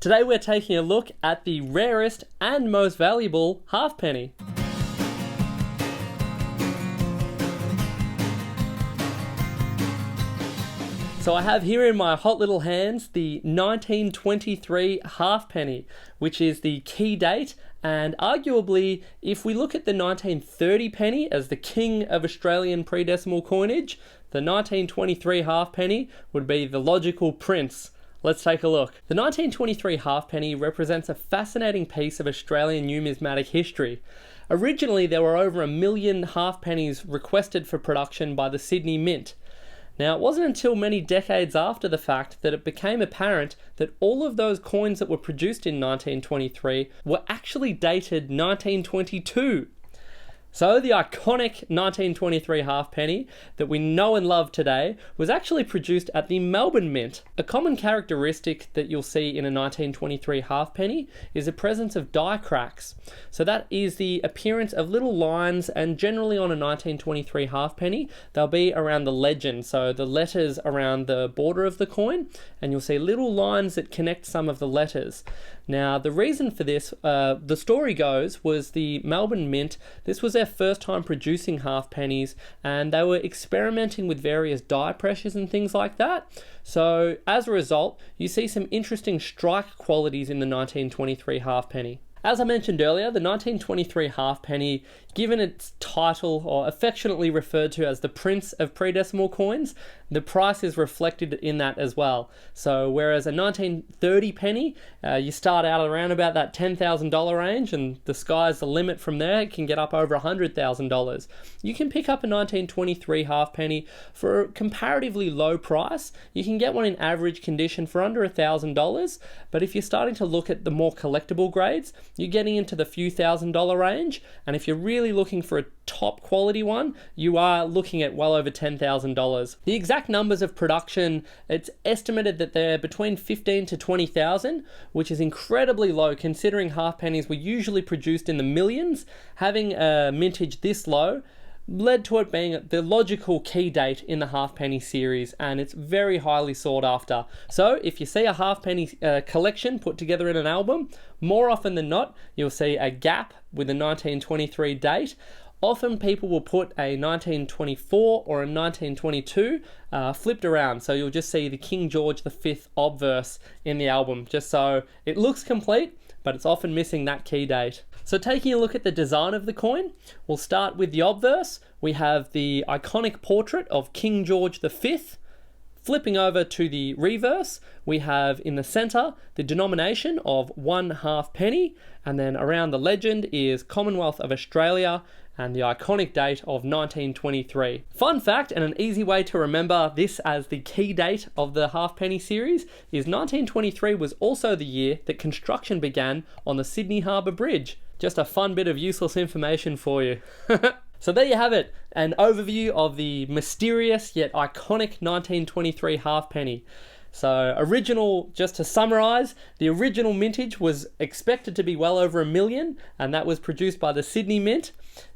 Today we're taking a look at the rarest and most valuable halfpenny. So I have here in my hot little hands the 1923 halfpenny, which is the key date, and arguably if we look at the 1930 penny as the king of Australian predecimal coinage, the 1923 halfpenny would be the logical prince. Let's take a look. The 1923 halfpenny represents a fascinating piece of Australian numismatic history. Originally there were over 1 million halfpennies requested for production by the Sydney Mint. Now, it wasn't until many decades after the fact that it became apparent that all of those coins that were produced in 1923 were actually dated 1922. So the iconic 1923 halfpenny that we know and love today was actually produced at the Melbourne Mint. A common characteristic that you'll see in a 1923 halfpenny is the presence of die cracks. So that is the appearance of little lines, and generally on a 1923 halfpenny they'll be around the legend, so the letters around the border of the coin, and you'll see little lines that connect some of the letters. Now the reason for this, the story goes, was the Melbourne Mint, this was their first time producing halfpennies, and they were experimenting with various die pressures and things like that. So as a result, you see some interesting strike qualities in the 1923 halfpenny. As I mentioned earlier, the 1923 halfpenny, given its title, or affectionately referred to as the Prince of Predecimal Coins, the price is reflected in that as well. So whereas a 1930 penny, you start out around about that $10,000 range, and the sky's the limit from there. It can get up over $100,000. You can pick up a 1923 halfpenny for a comparatively low price. You can get one in average condition for under $1,000, but if you're starting to look at the more collectible grades, you're getting into the few $1,000 range, and if you're really looking for a top quality one, you are looking at well over $10,000. The exact numbers of production, it's estimated that they're between 15 to 20,000, which is incredibly low considering halfpennies were usually produced in the millions. Having a mintage this low led to it being the logical key date in the halfpenny series, and it's very highly sought after. So if you see a halfpenny collection put together in an album, more often than not you'll see a gap with a 1923 date. Often people will put a 1924 or a 1922 flipped around, so you'll just see the King George V obverse in the album, just so it looks complete, but it's often missing that key date. So taking a look at the design of the coin, we'll start with the obverse. We have the iconic portrait of King George V. Flipping over to the reverse, we have in the center the denomination of 1 halfpenny, and then around the legend is Commonwealth of Australia and the iconic date of 1923. Fun fact, and an easy way to remember this as the key date of the halfpenny series, is 1923 was also the year that construction began on the Sydney Harbour Bridge. Just a fun bit of useless information for you. So there you have it, an overview of the mysterious yet iconic 1923 halfpenny. So original, just to summarize, the original mintage was expected to be well over 1 million, and that was produced by the Sydney Mint.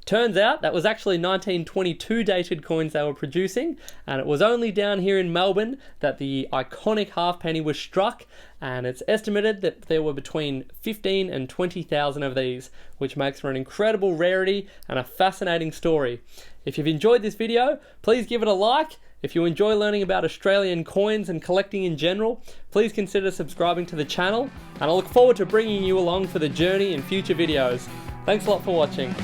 Turns out that was actually 1922 dated coins they were producing, and it was only down here in Melbourne that the iconic halfpenny was struck, and it's estimated that there were between 15 and 20,000 of these, which makes for an incredible rarity and a fascinating story. If you've enjoyed this video, please give it a like. If you enjoy learning about Australian coins and collecting in general, please consider subscribing to the channel, and I look forward to bringing you along for the journey in future videos. Thanks a lot for watching.